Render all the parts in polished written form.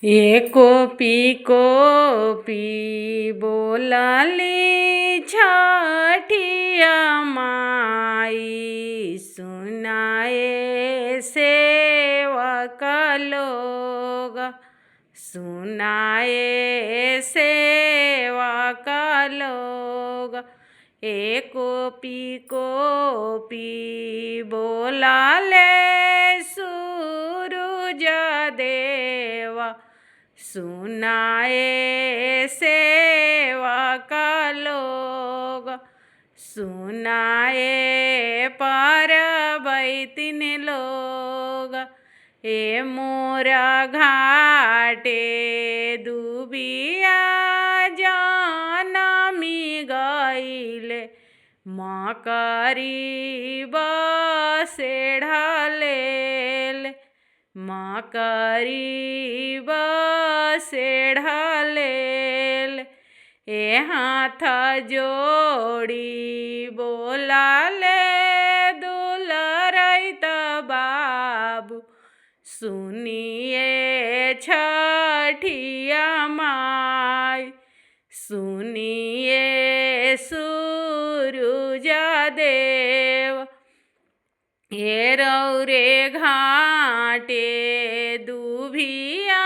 ये कोपी बोलाली छठिया माई, सुनाए सेवक लोग, सुनाए सेवक लोग। ए कोपी बोलाले सूरज देवा, सुनाए सेवक लोग, सुनाए परबैतिन लोग। ए मोरा घाटे दुबिया जनमी गईले, मकरी बसे ढलेल, मकरी बसे ढलेल। ए हाथ जोड़ी बोलाले दुलरैत बाबू, सुनिए छठिया माई, सुनिए सूरज देव। ए रौरे घाटे दुभिया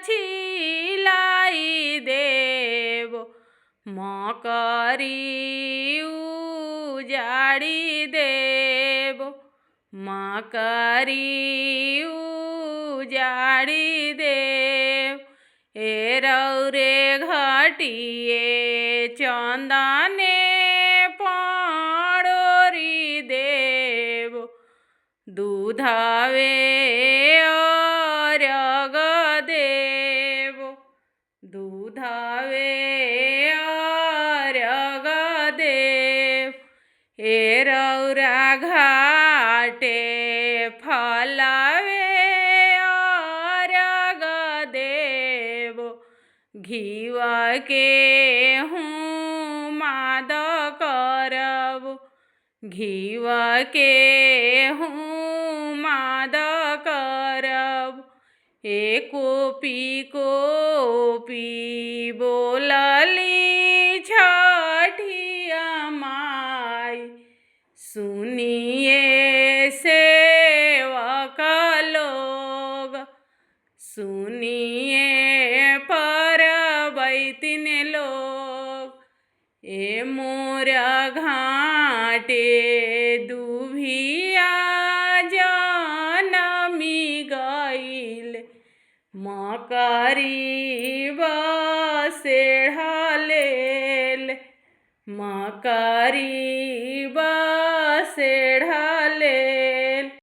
छिलाई देव, मकरी उजाड़ी देव, मकरी उजाड़ी देव। ए रौरे घटिए चंदने पाड़ोरी देव, दूधावे अर्घ देव, दूधावे अर्घ देव। ए रौरा घाटे फलावे अर्घ देव, घीवा के हूँ माद करब, घीवा के हूँ माद करब। ए कोपी बोलली छठिया माई, सुनिए सेवक लोग, सुनिए परबैतिन लोग। ए मोरा घाटे दुभिया जनमी गईल, मकरी बसे ढलेल, मकरी बसे